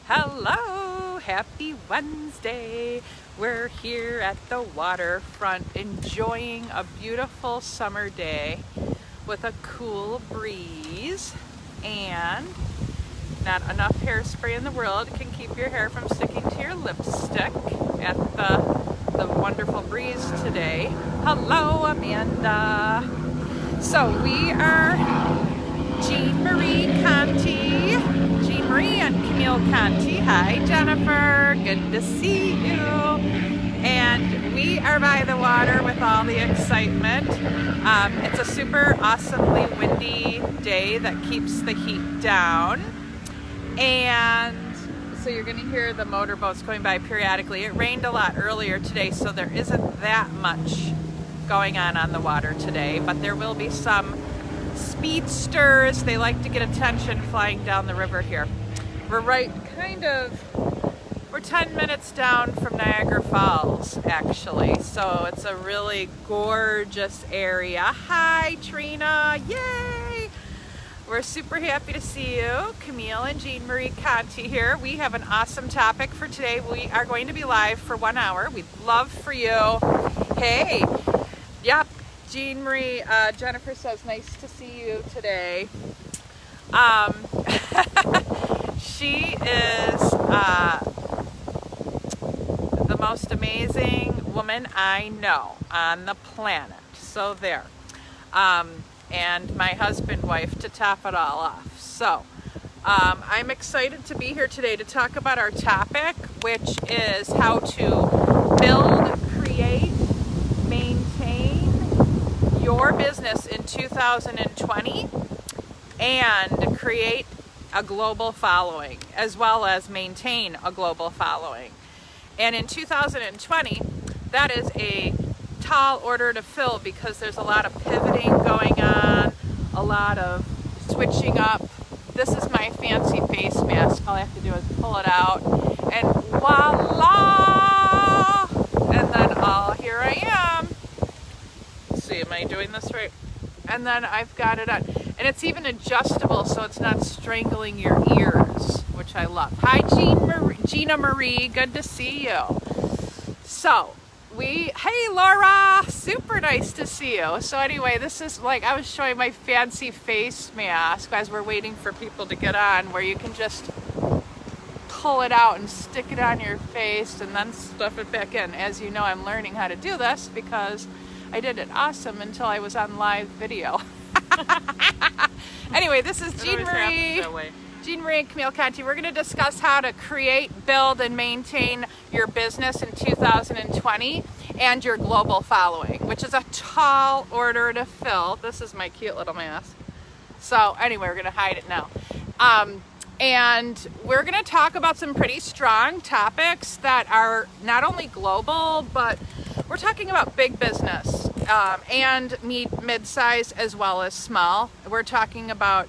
Hello, happy Wednesday. We're here at the waterfront enjoying a beautiful summer day with a cool breeze, and not enough hairspray in the world can keep your hair from sticking to your lipstick at the wonderful breeze today. Hello, Amanda. So we are Jean Marie Conti, Jean Marie and Camille Conti. Hi, Jennifer. Good to see you. And we are by the water with all the excitement. It's a super awesomely windy day that keeps the heat down. And so you're going to hear the motorboats going by periodically. It rained a lot earlier today, so there isn't that much going on the water today, but there will be some speedsters. They like to get attention flying down the river here. We're 10 minutes down from Niagara Falls, actually, so it's a really gorgeous area. Hi, Trina. Yay! We're super happy to see you. Camille and Jean Marie Conti here. We have an awesome topic for today. We are going to be live for 1 hour. We'd love for you. Hey, yep, Jean Marie, Jennifer says, nice to see you today. She is the most amazing woman I know on the planet. So there. And my husband, wife, to top it all off. So I'm excited to be here today to talk about our topic, which is how to build, create, maintain your business in 2020 and create a global following, as well as maintain a global following. And in 2020, that is a tall order to fill because there's a lot of pivoting going on, a lot of switching up. This is my fancy face mask. All I have to do is pull it out and voila! And then here I am. Let's see, am I doing this right? And then I've got it on. And it's even adjustable so it's not strangling your ears, which I love. Hi, Gina Marie, good to see you. So, hey Laura, super nice to see you. So anyway, this is like, I was showing my fancy face mask as we're waiting for people to get on, where you can just pull it out and stick it on your face and then stuff it back in. As you know, I'm learning how to do this because I did it awesome until I was on live video. Anyway, this is Jean Marie and Camille Conti. We're going to discuss how to create, build, and maintain your business in 2020 and your global following, which is a tall order to fill. This is my cute little mask. So anyway, we're going to hide it now. And we're going to talk about some pretty strong topics that are not only global, but we're talking about big business and mid-size as well as small. We're talking about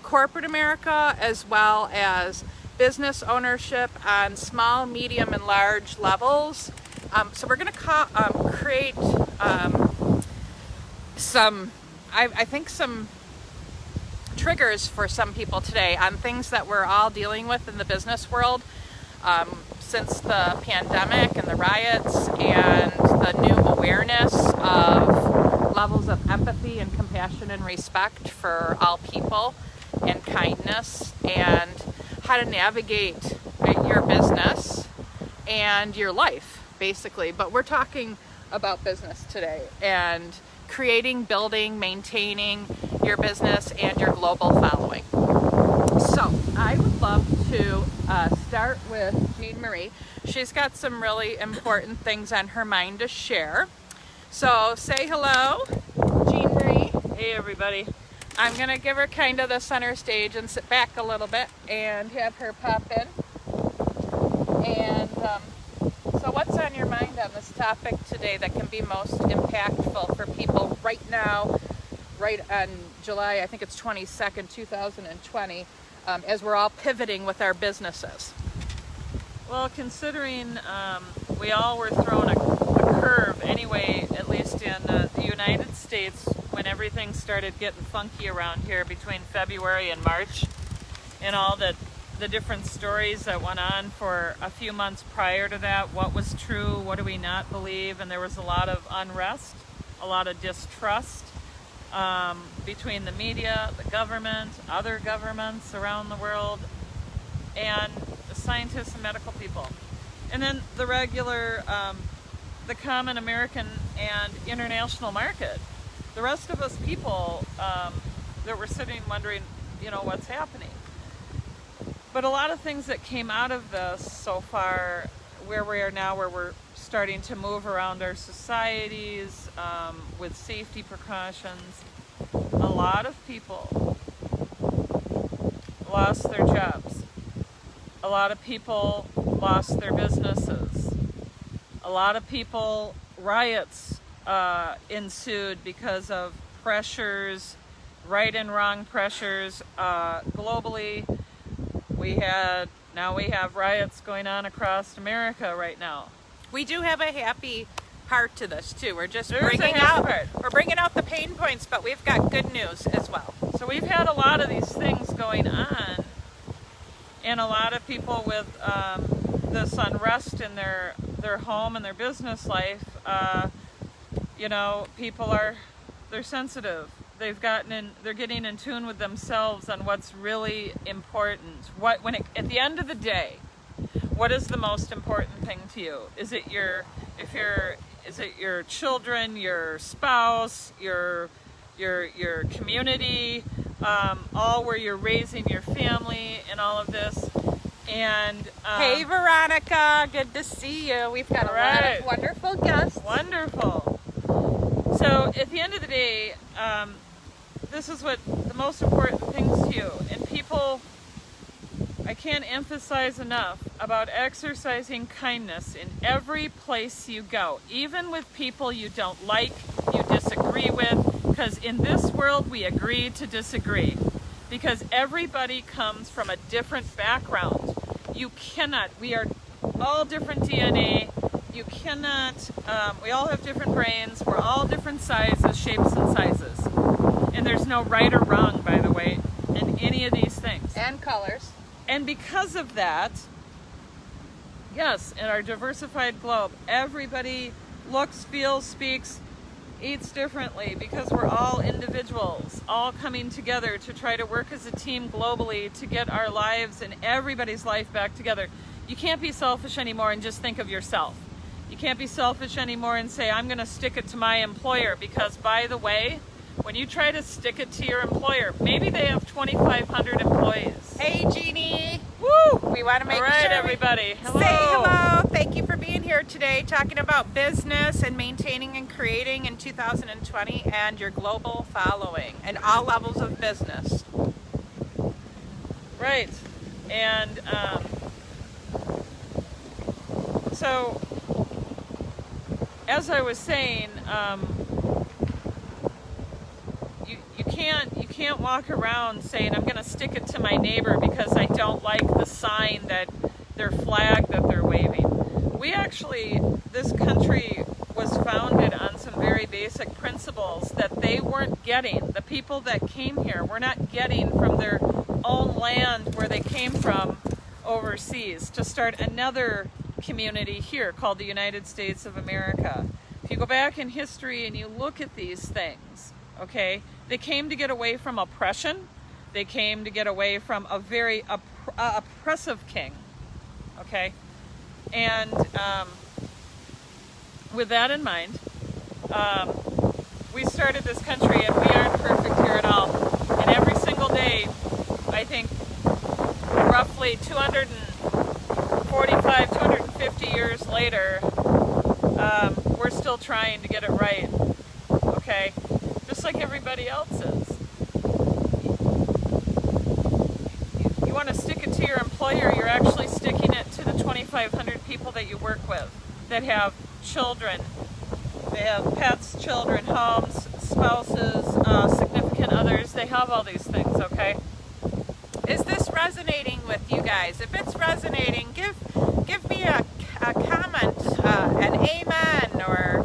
corporate America as well as business ownership on small, medium, and large levels. So we're going to create some triggers for some people today on things that we're all dealing with in the business world since the pandemic and the riots and the new awareness of levels of empathy and compassion and respect for all people and kindness, and how to navigate your business and your life, basically. But we're talking about business today and creating, building, maintaining your business and your global following. So I would love to start with Jean Marie. She's got some really important things on her mind to share. So say hello, Jean Marie. Hey everybody. I'm going to give her kind of the center stage and sit back a little bit and have her pop in. And so what's on your mind on this topic today that can be most impactful for people right now, right on July, I think it's 22nd, 2020, as we're all pivoting with our businesses? Well, considering we all were thrown a curve anyway, at least in the United States, when everything started getting funky around here between February and March, and all that the different stories that went on for a few months prior to that. What was true? What do we not believe? And there was a lot of unrest, a lot of distrust between the media, the government, other governments around the world, and the scientists and medical people. And then the regular, the common American and international market. The rest of us people that were sitting wondering, what's happening. But a lot of things that came out of this so far, where we are now, where we're starting to move around our societies with safety precautions, a lot of people lost their jobs. A lot of people lost their businesses. A lot of people, riots ensued because of pressures, right and wrong pressures globally. Now we have riots going on across America right now. We do have a happy part to this too. We're just There's bringing a happy out part. we're bringing out the pain points, but we've got good news as well. So we've had a lot of these things going on, and a lot of people with this unrest in their home and their business life. People they're sensitive. They're getting in tune with themselves on what's really important. At the end of the day, what is the most important thing to you? Is it your children, your spouse, your community, all where you're raising your family and all of this? And Hey Veronica, good to see you. We've got a lot of wonderful guests. Wonderful. So at the end of the day, this is what the most important things to you. And people, I can't emphasize enough about exercising kindness in every place you go, even with people you don't like, you disagree with, because in this world we agree to disagree, because everybody comes from a different background. We are all different DNA. You cannot, we all have different brains. We're all different sizes, shapes, and sizes. And there's no right or wrong, by the way, in any of these things. And colors. And because of that, yes, in our diversified globe, everybody looks, feels, speaks, eats differently, because we're all individuals, all coming together to try to work as a team globally to get our lives and everybody's life back together. You can't be selfish anymore and just think of yourself. You can't be selfish anymore and say, I'm going to stick it to my employer, because, by the way, when you try to stick it to your employer, maybe they have 2,500 employees. Hey, Jeannie. Woo! We want to make All right, sure everybody. Hello. Say hello. Thank you for being here today, talking about business and maintaining and creating in 2020 and your global following and all levels of business. Right. And so, as I was saying, you can't walk around saying, I'm going to stick it to my neighbor because I don't like the sign, their flag that they're waving. This country was founded on some very basic principles that they weren't getting. The people that came here were not getting from their own land where they came from overseas to start another community here called the United States of America. If you go back in history and you look at these things, okay, they came to get away from oppression. They came to get away from a very oppressive king, okay? And with that in mind, we started this country, and we aren't perfect here at all. And every single day, I think roughly 245, 250 years later, we're still trying to get it right, okay? Just like everybody else is. You want to stick it to your employer, you're actually sticking it to the 2,500 people that you work with that have children. They have pets, children, homes, spouses, significant others. They have all these things, okay? Is this resonating with you guys? If it's resonating, give me a comment, an amen, or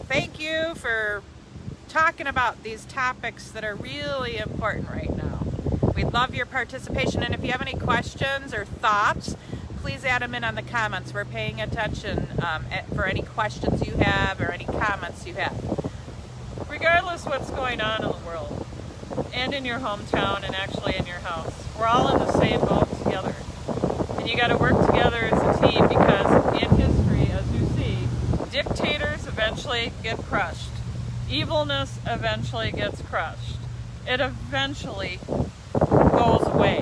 thank you for talking about these topics that are really important right now. We'd love your participation, and if you have any questions or thoughts, please add them in on the comments. We're paying attention for any questions you have or any comments you have. Regardless what's going on in the world, and in your hometown, and actually in your house, we're all in the same boat together. And you got to work together as a team, because in history, as you see, dictators eventually get crushed. Evilness eventually gets crushed. It eventually goes away.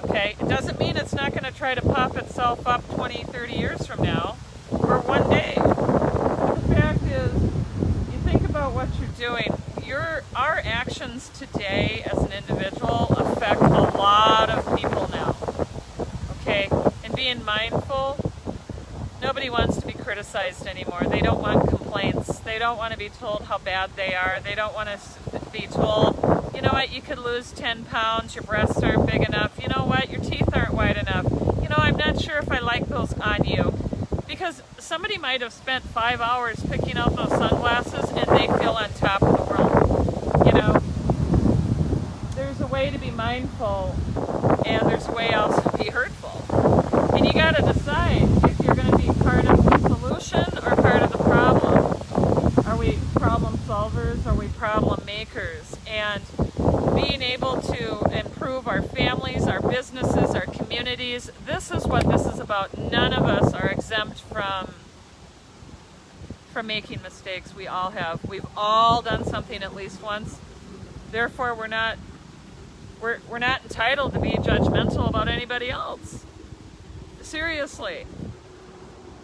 Okay? It doesn't mean it's not going to try to pop itself up 20, 30 years from now, or one day. The fact is, you think about what you're doing. Our actions today as an individual affect a lot of people now. Okay? And being mindful, nobody wants to be criticized anymore. They don't want complaints. They don't want to be told how bad they are. They don't want to be told, you know what, you could lose 10 pounds, your breasts aren't big enough, you know what, your teeth aren't wide enough, you know, I'm not sure if I like those on you. Because somebody might have spent 5 hours picking out those sunglasses and they feel on top of the world. You know, there's a way to be mindful and there's a way also to be hurtful. And you got to decide if you're going to be part of the solution or part of the problem. Are we problem solvers? Are we problem makers? And being able to improve our families, our businesses, our communities, this is what this is about. None of us are exempt from making mistakes. We all have. We've all done something at least once. Therefore, we're not entitled to be judgmental about anybody else. Seriously.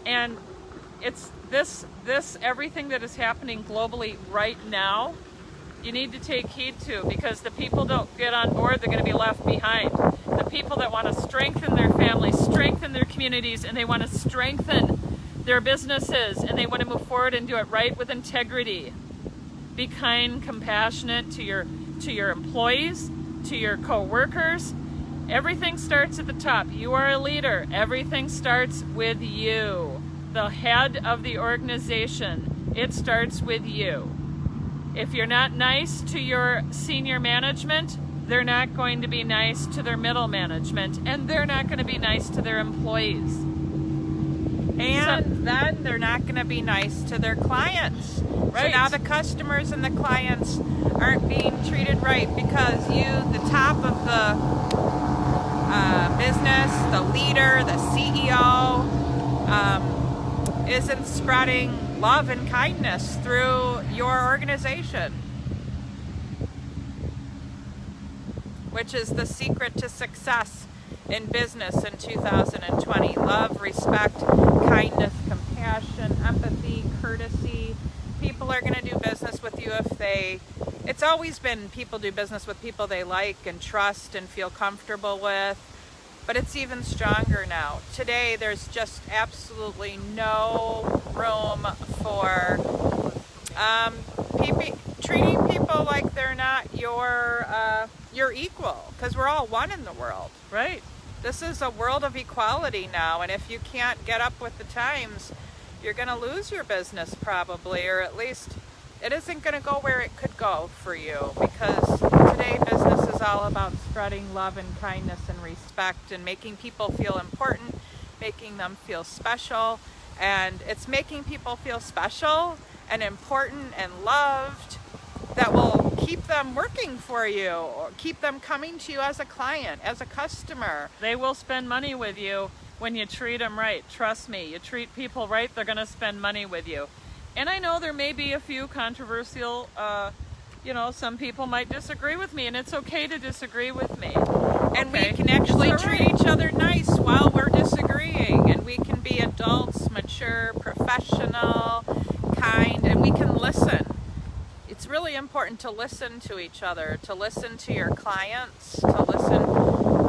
And it's this everything that is happening globally right now, you need to take heed to, because the people don't get on board, they're going to be left behind. The people that want to strengthen their families, strengthen their communities, and they want to strengthen their businesses, and they want to move forward and do it right with integrity. Be kind, compassionate to your employees, to your co-workers. Everything starts at the top. You are a leader. Everything starts with you. The head of the organization. It starts with you. If you're not nice to your senior management, they're not going to be nice to their middle management, and they're not going to be nice to their employees. And then they're not going to be nice to their clients. Right. So now the customers and the clients aren't being treated right because you, the top of the business, the leader, the CEO, isn't spreading love and kindness through your organization, which is the secret to success in business in 2020. Love, respect, kindness, compassion, empathy, courtesy. People are going to do business with you it's always been people do business with people they like and trust and feel comfortable with, but it's even stronger now. Today, there's just absolutely no room for treating people like they're not your equal, because we're all one in the world. Right. This is a world of equality now, and if you can't get up with the times, you're going to lose your business probably, or at least it isn't going to go where it could go for you, because today business is all about spreading love and kindness and respect and making people feel important, making them feel special, and it's making people feel special and important and loved that will keep them working for you, or keep them coming to you as a client, as a customer. They will spend money with you when you treat them right. Trust me, you treat people right, they're going to spend money with you. And I know there may be a few controversial, some people might disagree with me, and it's okay to disagree with me. And we can actually treat each other nice while we're disagreeing, and we can be adults, mature, professional, kind, and we can listen. It's really important to listen to each other, to listen to your clients, to listen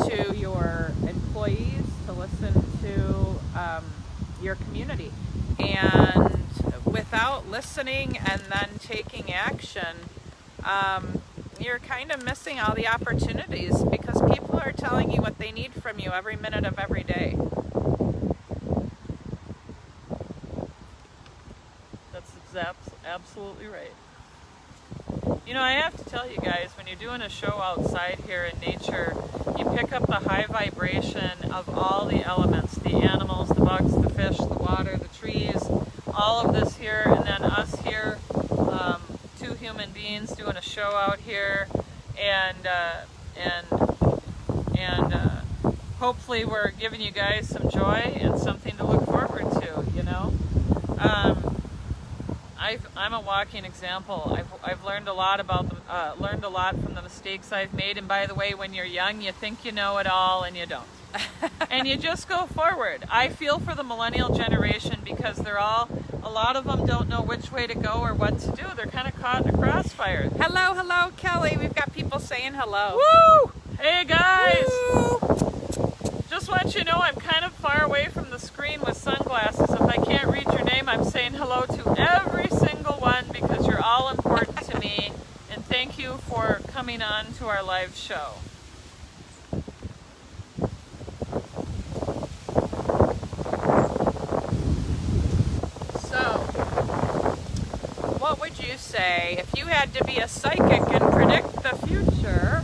to your employees, to listen to your community. And without listening and then taking action, you're kind of missing all the opportunities, because people are telling you what they need from you every minute of every day. That's absolutely right. You know, I have to tell you guys, when you're doing a show outside here in nature, you pick up the high vibration of all the elements, the animals, the bugs, the fish, the water, the trees, all of this here, and then us here, two human beings doing a show out here, and hopefully we're giving you guys some joy and something to look forward to, you know. I'm a walking example. I've learned a lot about learned a lot from the mistakes I've made. And by the way, when you're young, you think you know it all, and you don't. And you just go forward. I feel for the millennial generation because a lot of them don't know which way to go or what to do. They're kind of caught in a crossfire. Hello, hello, Kelly. We've got people saying hello. Woo! Hey guys! Woo! Just want you to know I'm kind of far away from the screen with sunglasses. If I can't read your name, I'm saying hello to every single one because you're all important to me. And thank you for coming on to our live show. So, what would you say if you had to be a psychic and predict the future?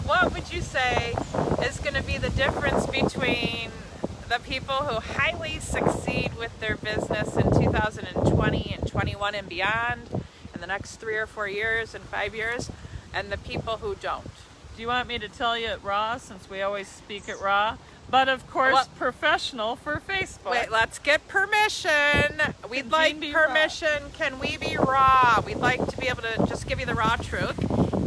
What would you say is going to be the difference between the people who highly succeed with their business in 2020 and 21 and beyond, in the next 3 or 4 years and 5 years, and the people who don't? Do you want me to tell you it raw, since we always speak it raw? But of course, Well, professional for Facebook. Wait, let's get permission. We'd Can like Jean be permission. Can we be raw? We'd like to be able to just give you the raw truth,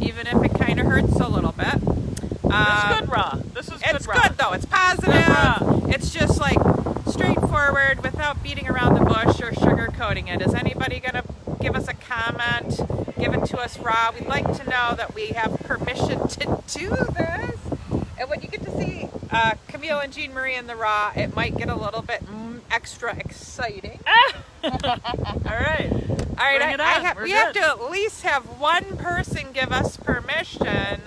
even if it kind of hurts a little bit. This is good raw. This is good It's raw. good though. It's positive. raw. It's just like straightforward without beating around the bush or sugarcoating it. Is anybody gonna give us a comment? Give it to us raw. We'd like to know that we have permission to do this. And when you get to see Camille and Jean Marie in the raw, it might get a little bit extra exciting. All right. All right, Bring it on. We're we have good. to at least have one person give us permission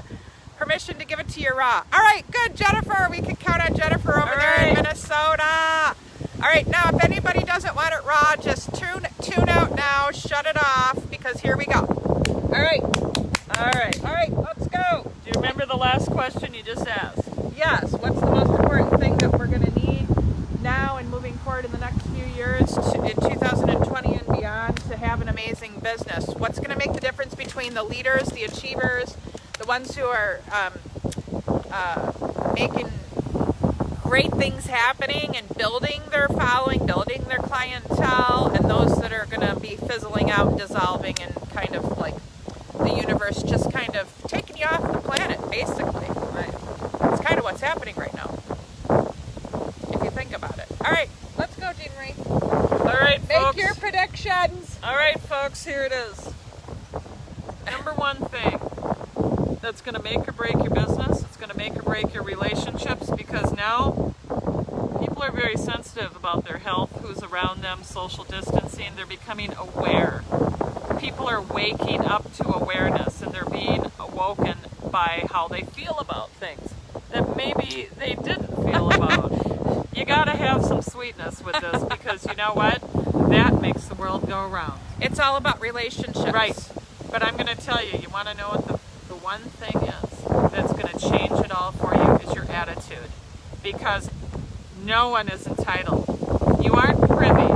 to give it to you raw. All right, good, Jennifer. We can count on Jennifer over All there in right. Minnesota. All right, now if anybody doesn't want it raw, just tune out now, shut it off, because here we go. All right, let's go. Do you remember the last question you just asked? Yes, what's the most important thing that we're going to need now and moving forward in the next few years in 2020 and beyond to have an amazing business? What's going to make the difference between the leaders, the achievers, the ones who are making great things happening and building their following, building their clientele, and those that are going to be fizzling out and dissolving and kind of like the universe just kind of taking you off the planet, basically. Right. It's kind of what's happening right now, if you think about it. All right, let's go, Jean Marie. All right, Make folks. your predictions. All right, folks, here it is. Number one thing that's going to make or break your business, it's going to make or break your relationships, because now people are very sensitive about their health, who's around them, social distancing. They're becoming aware. People are waking up to awareness, and they're being awoken by how they feel about things that maybe they didn't feel about. You got to have some sweetness with this, because you know what? That makes the world go round. It's all about relationships. Right. But I'm going to tell you, you want to know what the one thing is that's going to change it all for you is your attitude. Because no one is entitled. You aren't privy.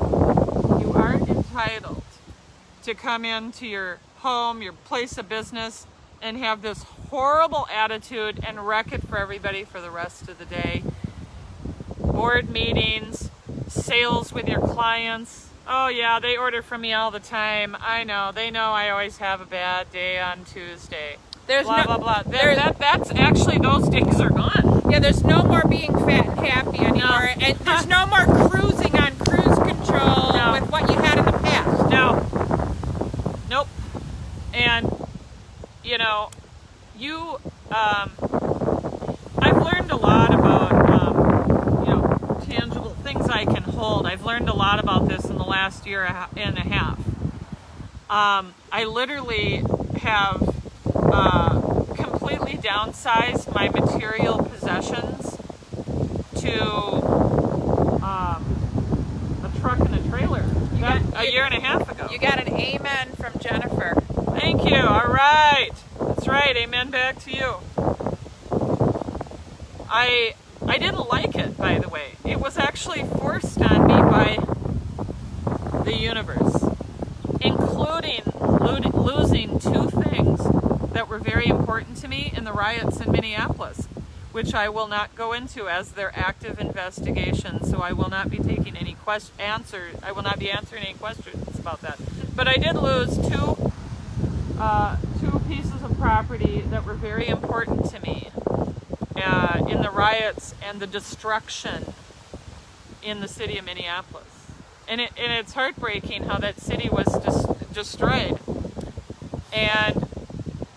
You aren't entitled to come into your home, your place of business, and have this horrible attitude and wreck it for everybody for the rest of the day. Board meetings, sales with your clients. Oh yeah, they order from me all the time. I know. They know I always have a bad day on Tuesday. There's blah, no, blah, blah. there's- That's actually, those days are gone. Yeah, there's no more being fat and happy anymore. No. And there's no more cruising on cruise control No. with what you had in the past. No. Nope. And, you know, I've learned a lot about, tangible things I can hold. I've learned a lot about this in the last year and a half. I literally have completely downsized my material possessions to a truck and a trailer a year and a half ago. You got an amen from Jennifer. Thank you. All right. That's right. Amen back to you. I didn't like it, by the way. It was actually forced on me by the universe, including losing two things that were very important to me in the riots in Minneapolis, which I will not go into as their active investigation, so I will not be taking any I will not be answering any questions about that. But I did lose two pieces of property that were very important to me in the riots and the destruction in the city of Minneapolis. And it's heartbreaking how that city was destroyed. And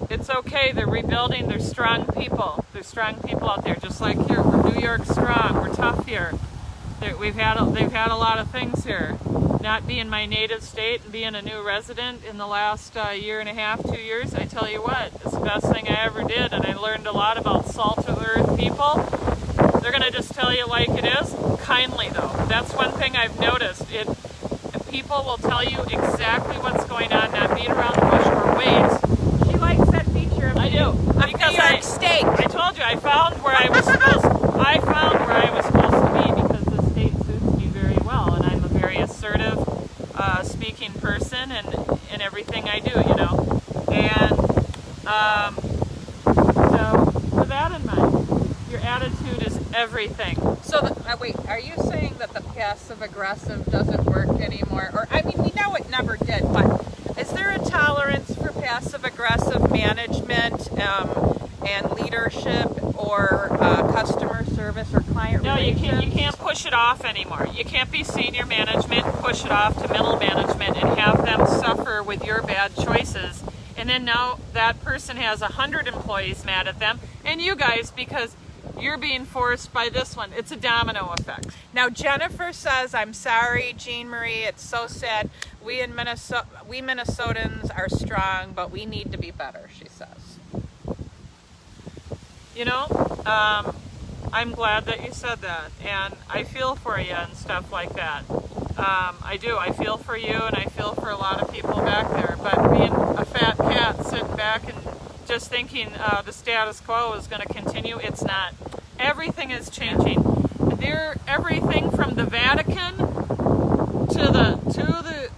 it's okay, they're rebuilding, they're strong people. There's strong people out there, just like here. We're New York strong, we're tough here. They've had a lot of things here. Not being my native state and being a new resident in the last year and a half, 2 years, I tell you what, it's the best thing I ever did, and I learned a lot about salt of the earth people. They're gonna just tell you like it is, kindly though. That's one thing I've noticed. People will tell you exactly what's going on, not beat around the bush or wait. She likes that feature of I do. New York State. I told you, I found where I was supposed to be because the state suits me very well, and I'm a very assertive speaking person in everything I do, you know. And so with that in mind, your attitude is everything. So, wait, are you saying that the passive aggressive doesn't work anymore? Or, I mean, we know it never did, but is there a tolerance for passive aggressive management and leadership or customer service or client relations? No, you can't push it off anymore. You can't be senior management, push it off to middle management and have them suffer with your bad choices. And then now that person has 100 employees mad at them, and you guys, because you're being forced by this one. It's a domino effect. Now, Jennifer says, I'm sorry, Jean Marie, it's so sad. We Minnesotans are strong, but we need to be better, she says. You know, I'm glad that you said that, and I feel for you and stuff like that. I do. I feel for you, and I feel for a lot of people back there, but being a fat cat sitting back and just thinking the status quo is going to continue, it's not. Everything is changing. Everything from the Vatican to the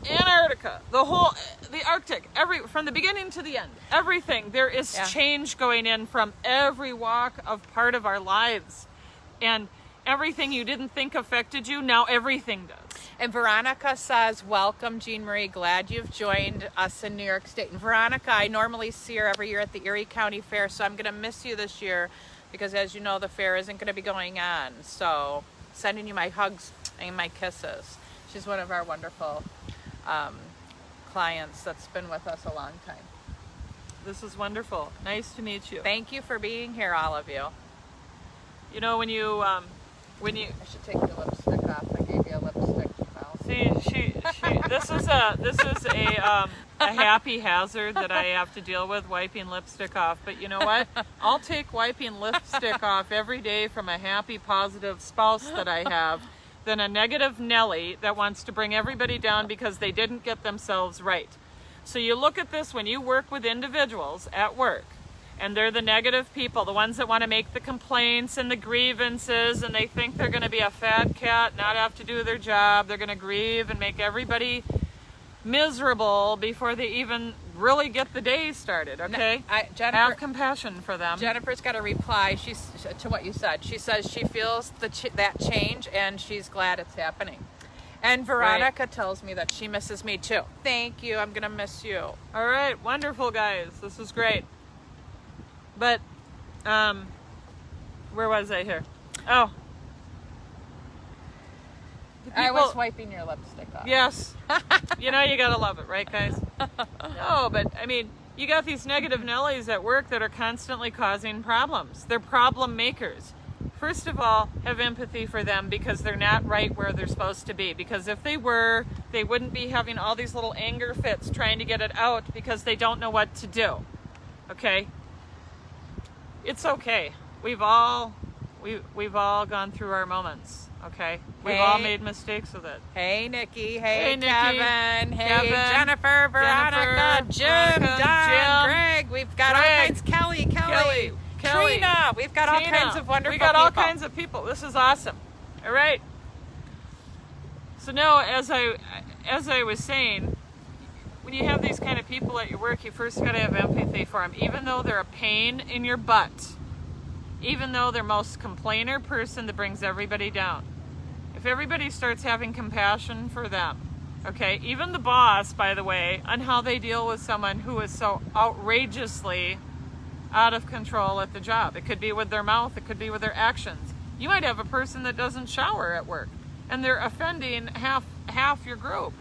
Antarctica, the Arctic, from the beginning to the end, everything. There is change going in from every walk of part of our lives, and everything you didn't think affected you, now everything does. And Veronica says, welcome, Jean Marie. Glad you've joined us in New York State. And Veronica, I normally see her every year at the Erie County Fair, so I'm going to miss you this year because, as you know, the fair isn't going to be going on. So sending you my hugs and my kisses. She's one of our wonderful clients that's been with us a long time. This is wonderful. Nice to meet you. Thank you for being here, all of you. You know, when you I should take your lipstick off. I gave you a lipstick. See, this is a happy hazard that I have to deal with, wiping lipstick off. But you know what? I'll take wiping lipstick off every day from a happy, positive spouse that I have than a negative Nelly that wants to bring everybody down because they didn't get themselves right. So you look at this when you work with individuals at work, and they're the negative people, the ones that want to make the complaints and the grievances, and they think they're going to be a fat cat, not have to do their job. They're going to grieve and make everybody miserable before they even really get the day started, okay? Jennifer, have compassion for them. Jennifer's got a reply to what you said. She says she feels that change, and she's glad it's happening. And Veronica tells me that she misses me too. Thank you. I'm going to miss you. All right. Wonderful, guys. This is great. But, where was I here? Oh. I was wiping your lipstick off. Yes. You know, you gotta love it, right, guys? No, but, I mean, you got these negative Nellies at work that are constantly causing problems. They're problem makers. First of all, have empathy for them because they're not right where they're supposed to be. Because if they were, they wouldn't be having all these little anger fits trying to get it out because they don't know what to do. Okay? It's okay. We've all we've all gone through our moments, okay? We've all Hey. made mistakes with it. Hey, Nikki. Hey, Hey, Nikki. Kevin. Hey, Kevin. Jennifer, Veronica, Jim, Veronica, Don, Jim. Greg. We've got all Greg. kinds. Kelly, Kelly. Trina. We've got all Tina. kinds of wonderful We got all people. kinds of people. This is awesome. All right. So now, as I was saying, when you have these kind of people at your work, you first got to have empathy for them, even though they're a pain in your butt, even though they're most complainer person that brings everybody down. If everybody starts having compassion for them, okay, even the boss, by the way, on how they deal with someone who is so outrageously out of control at the job. It could be with their mouth, it could be with their actions. You might have a person that doesn't shower at work and they're offending half your group.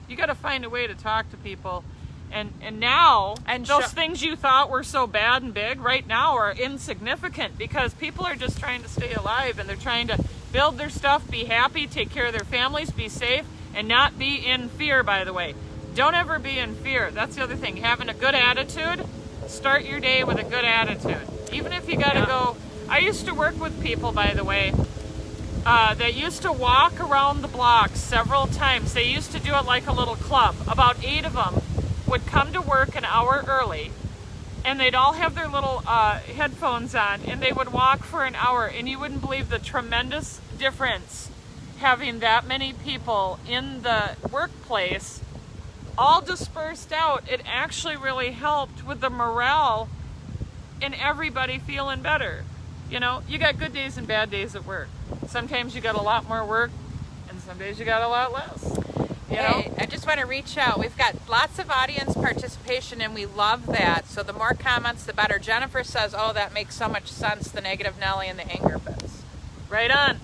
You got to find a way to talk to people. And now, And those things you thought were so bad and big right now are insignificant because people are just trying to stay alive and they're trying to build their stuff, be happy, take care of their families, be safe, and not be in fear, by the way. Don't ever be in fear. That's the other thing. Having a good attitude, start your day with a good attitude. Even if you got to go. I used to work with people, by the way, that used to walk around the block several times. They used to do it like a little club. About 8 of them would come to work an hour early, and they'd all have their little headphones on, and they would walk for an hour, and you wouldn't believe the tremendous difference having that many people in the workplace all dispersed out. It actually really helped with the morale and everybody feeling better. You know, you got good days and bad days at work. Sometimes you got a lot more work, and some days you got a lot less. You know? Hey, I just want to reach out. We've got lots of audience participation, and we love that. So the more comments, the better. Jennifer says, oh, that makes so much sense, the negative Nelly and the anger bits. Right on.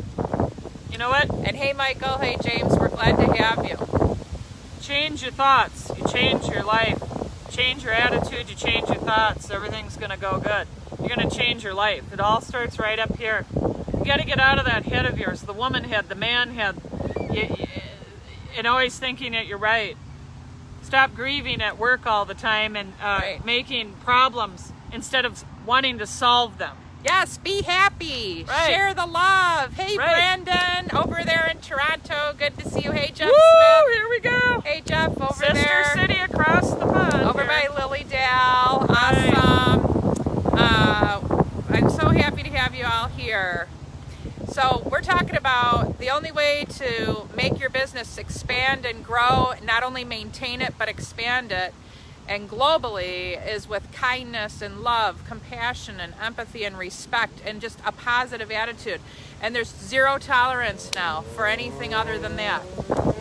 You know what? And hey, Michael. Hey, James. We're glad to have you. Change your thoughts. You change your life. Change your attitude. You change your thoughts. Everything's going to go good. You're going to change your life. It all starts right up here. You got to get out of that head of yours. The woman head, the man head. And always thinking that you're right. Stop grieving at work all the time and Right. making problems instead of wanting to solve them. Yes, be happy. Right. Share the love. Hey, Right. Brandon, over there in Toronto. Good to see you. Hey, Jeff Woo! Smith. Here we go. Hey, Jeff, over Sister there. city across the pond. Over here. by Lily Dale. Right. Awesome. I'm so happy to have you all here. So we're talking about the only way to make your business expand and grow, not only maintain it, but expand it, and globally, is with kindness and love, compassion and empathy and respect and just a positive attitude. And there's zero tolerance now for anything other than that.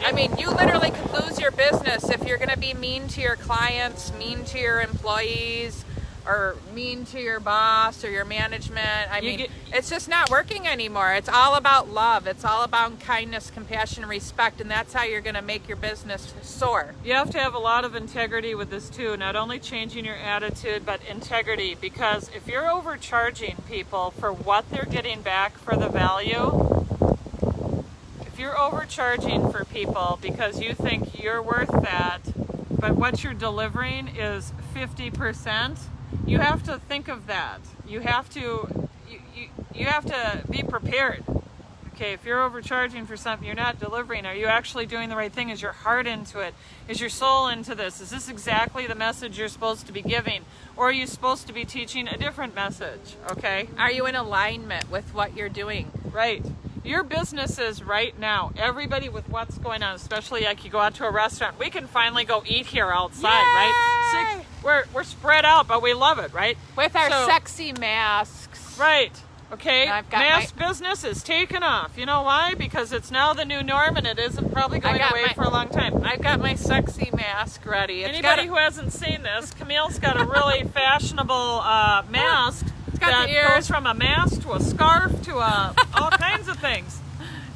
I mean, you literally could lose your business if you're going to be mean to your clients, mean to your employees, or mean to your boss or your management. I mean, it's just not working anymore. It's all about love. It's all about kindness, compassion, respect, and that's how you're going to make your business soar. You have to have a lot of integrity with this too, not only changing your attitude, but integrity, because if you're overcharging people for what they're getting back for the value, if you're overcharging for people because you think you're worth that, but what you're delivering is 50%, you have to think of that. You have to be prepared. Okay, if you're overcharging for something you're not delivering, are you actually doing the right thing? Is your heart into it? Is your soul into this? Is this exactly the message you're supposed to be giving? Or are you supposed to be teaching a different message? Okay? Are you in alignment with what you're doing? Right. Your businesses right now, everybody with what's going on, especially like you go out to a restaurant, we can finally go eat here outside, right? Yay! We're spread out, but we love it, right? With our So- sexy masks. Right. Okay. And I've got Mask business is taken off. You know why? Because it's now the new norm, and it isn't probably going got away my- for a long time. I've got my sexy mask ready. It's Anybody got who hasn't seen this, Camille's got a really fashionable mask got that the ears. goes from a mask to a scarf to all kinds of things.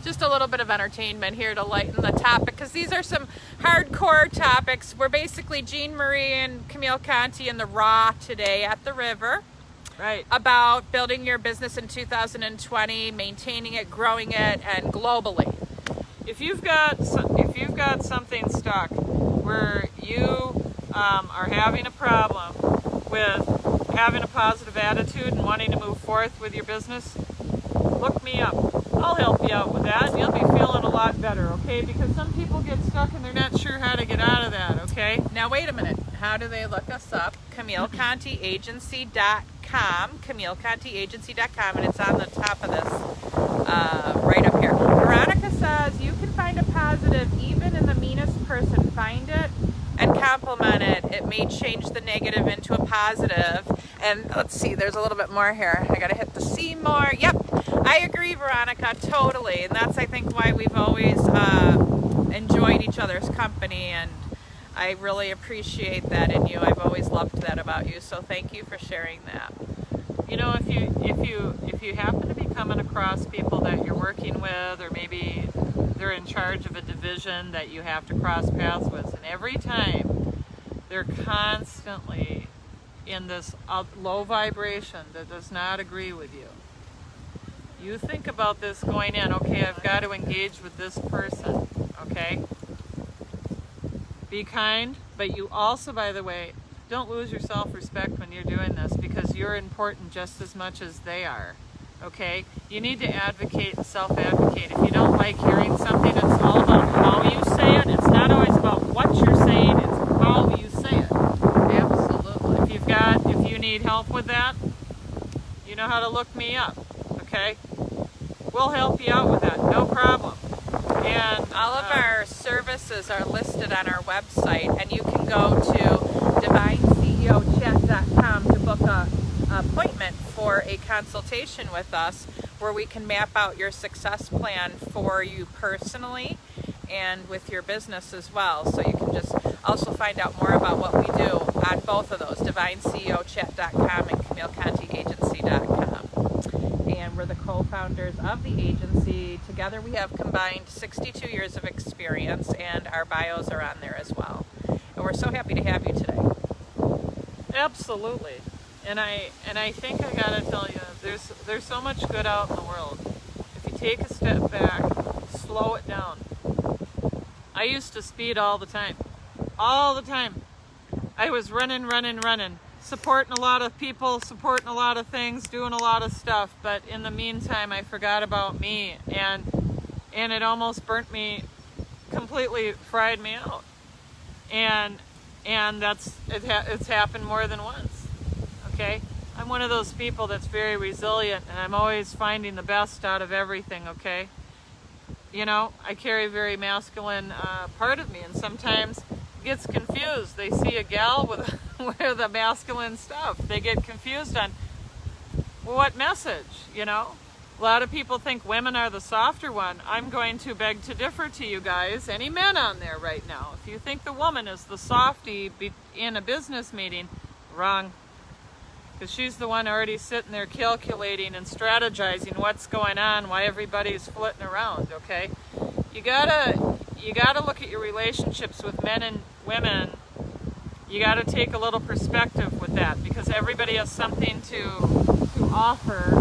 just a little bit of entertainment here to lighten the topic, because these are some hardcore topics. We're basically Jean Marie and Camille Conti in the Raw today at the river. Right. About building your business in 2020, maintaining it, growing it, and globally. If you've got something stuck where you are having a problem with having a positive attitude and wanting to move forth with your business, look me up. I'll help you out with that, and you'll be feeling a lot better, okay? Because some people get stuck and they're not sure how to get out of that, okay? Now wait a minute. How do they look us up? CamilleContiAgency.com. CamilleContiAgency.com, and it's on the top of this, right up here. Veronica says you can find a positive even in the meanest person. Find it and compliment it. It may change the negative into a positive. And let's see, there's a little bit more here. I gotta hit the see more. Yep, I agree, Veronica, totally. And that's, I think, why we've always enjoyed each other's company, and I really appreciate that in you. I've always loved that about you, so thank you for sharing that. You know, if you happen to be coming across people that you're working with, or maybe they're in charge of a division that you have to cross paths with, and every time they're constantly in this low vibration that does not agree with you, you think about this going in, okay, I've got to engage with this person, okay? Be kind, but you also, by the way, don't lose your self-respect when you're doing this, because you're important just as much as they are, okay? You need to advocate and self-advocate. If you don't like hearing something, it's all about how you say it. It's not always about what you're saying, it's how you say it. Absolutely. If you need help with that, you know how to look me up, okay? We'll help you out with that, no problem. And all of our services are listed on our website, and you can go to divineceochat.com to book a appointment for a consultation with us, where we can map out your success plan for you personally and with your business as well. So you can just also find out more about what we do on both of those, divineceochat.com and CamilleContiAgency.com. And we're the co-founders of the agency. Together we have combined 62 years of experience, and our bios are on there as well. And we're so happy to have you today. absolutely. And I think I gotta tell you, there's so much good out in the world. If you take a step back, slow it down. I used to speed all the time. All the time. I was running, supporting a lot of people, supporting a lot of things, doing a lot of stuff, but in the meantime I forgot about me, and it almost burnt me, completely fried me out. And it's happened more than once. Okay? I'm one of those people that's very resilient, and I'm always finding the best out of everything, okay? You know, I carry a very masculine part of me, and sometimes gets confused. They see a gal with the masculine stuff. They get confused on, well, what message, you know? A lot of people think women are the softer one. I'm going to beg to differ to you guys. Any men on there right now, if you think the woman is the softie in a business meeting, wrong. Because she's the one already sitting there calculating and strategizing what's going on, why everybody's flitting around, okay? You gotta look at your relationships with men and women. You gotta take a little perspective with that, because everybody has something to offer.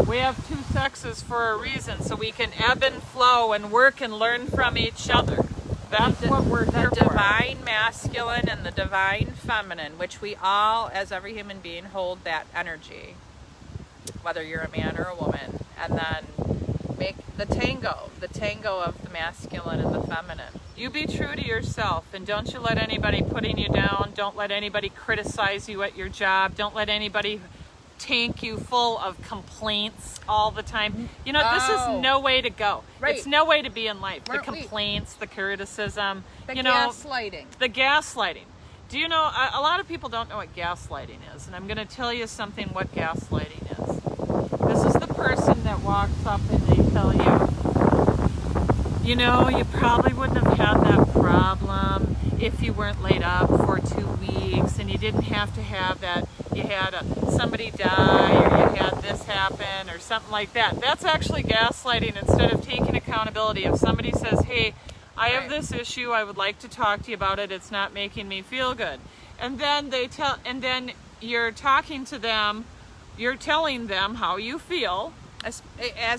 We have two sexes for a reason, so we can ebb and flow and work and learn from each other. That's what we're here for. The divine masculine and the divine feminine, which we all, as every human being, hold that energy, whether you're a man or a woman, and then make the tango of the masculine and the feminine. You be true to yourself, and don't you let anybody putting you down. Don't let anybody criticize you at your job. Don't let anybody tank you full of complaints all the time. You know, this is no way to go. Right. It's no way to be in life. Weren't the complaints, the criticism, The you know, gaslighting. the gaslighting. Do you know, a lot of people don't know what gaslighting is, and I'm going to tell you something what gaslighting is. This is the person that walks up and they tell you, you know, you probably wouldn't have had that problem if you weren't laid up for 2 weeks, and you didn't have to have that, you had somebody die, or you had this happen, or something like that. That's actually gaslighting instead of taking accountability. If somebody says, hey, I have this issue, I would like to talk to you about it, it's not making me feel good. And then then you're talking to them, you're telling them how you feel. As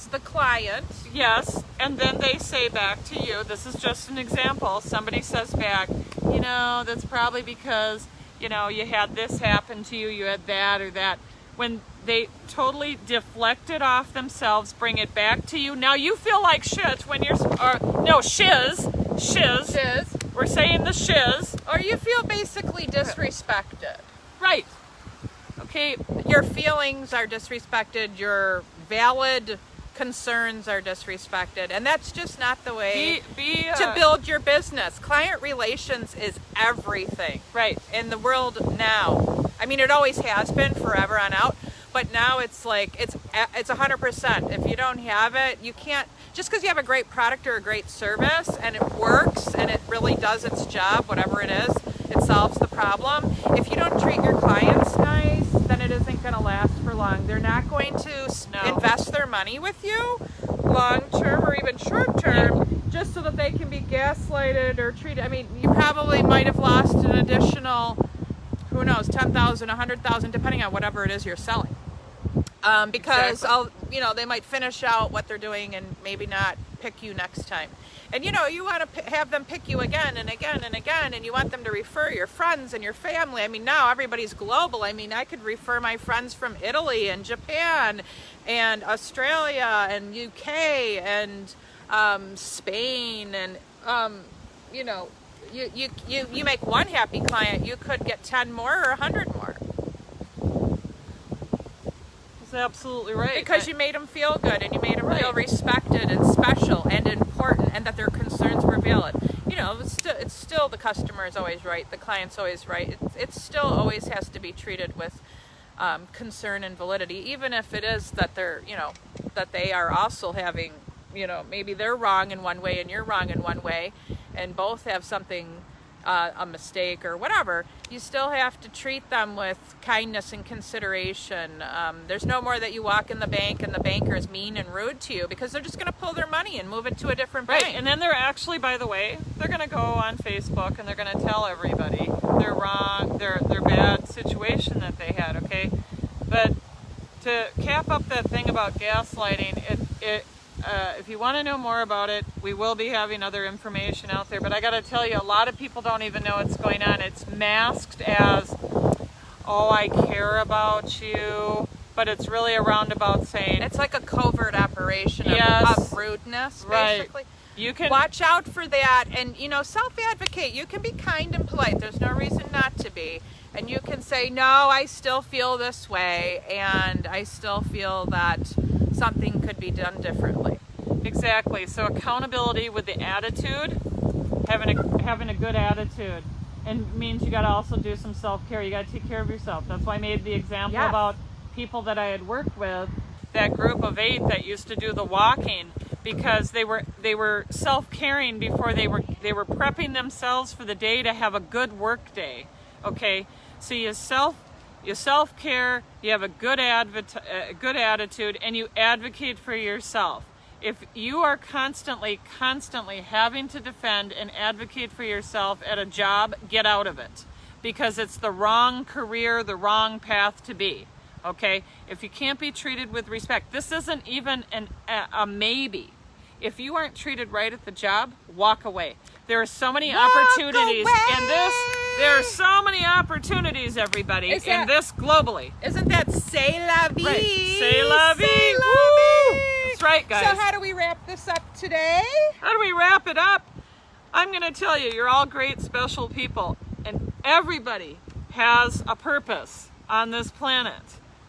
the client. Yes, and then they say back to you, this is just an example, somebody says back, you know, that's probably because you know, you had this happen to you, you had that or that. When they totally deflect it off themselves, bring it back to you. Now you feel like shit when you're, no, shiz. We're saying the shiz. Or you feel basically disrespected. Right. Okay. Your feelings are disrespected, your valid concerns are disrespected, and that's just not the way to build your business. Client relations is everything. Right. In the world now. I mean, it always has been forever on out, but now it's like, it's 100%. If you don't have it, you can't, just because you have a great product or a great service and it works and it really does its job, whatever it is, it solves the problem. If you don't treat your clients nice, then it isn't going to last for long. They're not going to invest their money with you long term or even short term just so that they can be gaslighted or treated. I mean, you probably might have lost an additional, who knows, 10,000, 100,000, depending on whatever it is you're selling. Because they might finish out what they're doing and maybe not pick you next time. And you want to have them pick you again and again and again, and you want them to refer your friends and your family. I mean, now everybody's global. I mean, I could refer my friends from Italy and Japan and Australia and UK and Spain, and you make one happy client, you could get 10 more or 100 more. That's absolutely right. Because you made them feel good and you made them feel respected and special and important, and that their concerns were valid. It's still the customer is always right, the client's always right. It still always has to be treated with concern and validity, even if it is that that they are also having, maybe they're wrong in one way and you're wrong in one way, and both have something, a mistake or whatever. You still have to treat them with kindness and consideration. There's no more that you walk in the bank and the banker is mean and rude to you, because they're just going to pull their money and move it to a different bank. Right, and then they're actually, by the way, they're going to go on Facebook and they're going to tell everybody they're wrong, their bad situation that they had, okay? But to cap up that thing about gaslighting, if you want to know more about it, we will be having other information out there. But I got to tell you, a lot of people don't even know what's going on. It's masked as, oh, I care about you. But it's really a roundabout saying. It's like a covert operation of rudeness, basically. Right. You can watch out for that, and self-advocate. You can be kind and polite. There's no reason not to be. And you can say, no, I still feel this way, and I still feel that something could be done differently. Exactly. So accountability with the attitude, having a good attitude, and means you got to also do some self-care. You got to take care of yourself. That's why I made the example about people that I had worked with, that group of 8 that used to do the walking, because they were self-caring before they were prepping themselves for the day to have a good work day. Okay, so you self-care, you have a good attitude, and you advocate for yourself. If you are constantly having to defend and advocate for yourself at a job, get out of it, because it's the wrong career, the wrong path to be. Okay, if you can't be treated with respect, this isn't even a maybe. If you aren't treated right at the job, walk away. There are so many opportunities in this. There are so many opportunities, everybody, in this globally. Isn't that c'est la vie? Right. C'est la vie. C'est la vie. That's right, guys. So how do we wrap this up today? How do we wrap it up? I'm going to tell you, you're all great, special people, and everybody has a purpose on this planet,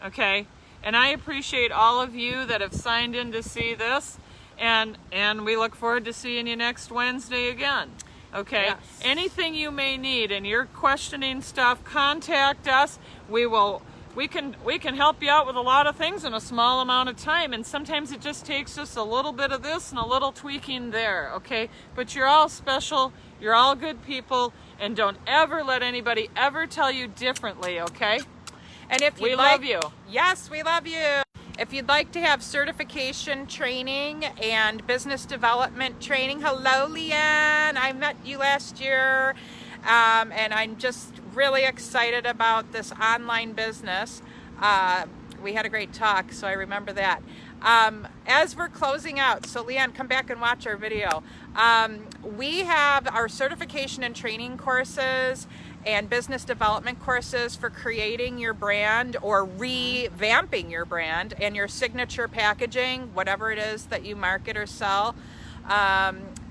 okay? And I appreciate all of you that have signed in to see this, and we look forward to seeing you next Wednesday again. Okay, yes. Anything you may need and you're questioning stuff, contact us. We can help you out with a lot of things in a small amount of time, and sometimes it just takes just a little bit of this and a little tweaking there, okay? But you're all special, you're all good people, and don't ever let anybody ever tell you differently, okay? And if we love you. Yes, we love you. If you'd like to have certification training and business development training, hello, Leanne. I met you last year, and I'm just really excited about this online business. We had a great talk, so I remember that. As we're closing out, so Leanne, come back and watch our video. We have our certification and training courses, and business development courses for creating your brand or revamping your brand and your signature packaging, whatever it is that you market or sell.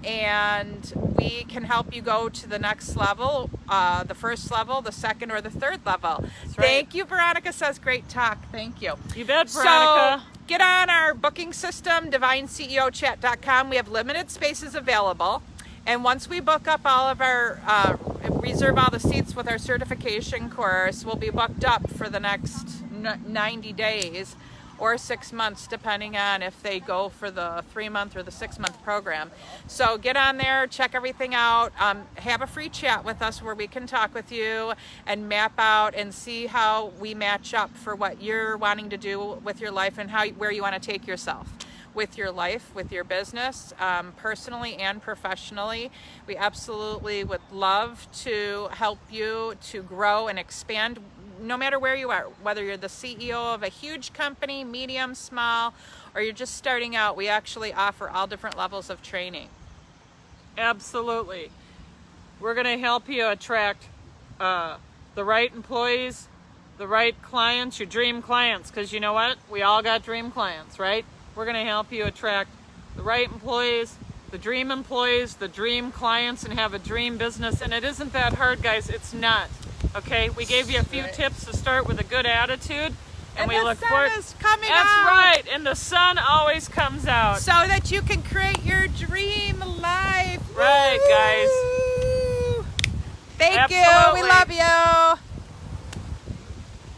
And we can help you go to the next level, the first level, the second, or the third level. That's right. Thank you, Veronica says, great talk. Thank you. You bet, Veronica. So get on our booking system, divineceochat.com. We have limited spaces available. And once we book up all of our, reserve all the seats with our certification course, we'll be booked up for the next 90 days or 6 months, depending on if they go for the 3-month or the 6-month program. So get on there, check everything out, have a free chat with us where we can talk with you and map out and see how we match up for what you're wanting to do with your life and where you want to take yourself with your life, with your business, personally and professionally. We absolutely would love to help you to grow and expand no matter where you are, whether you're the CEO of a huge company, medium, small, or you're just starting out. We actually offer all different levels of training. Absolutely. We're going to help you attract the right employees, the right clients, your dream clients, because you know what? We all got dream clients, right? We're going to help you attract the right employees, the dream clients, and have a dream business. And it isn't that hard, guys. It's not. Okay, we gave you a few tips to start with a good attitude, and we look forward. The sun is coming That's out. right, and the sun always comes out. So that you can create your dream life. Right, guys. Thank you. Absolutely. We love you.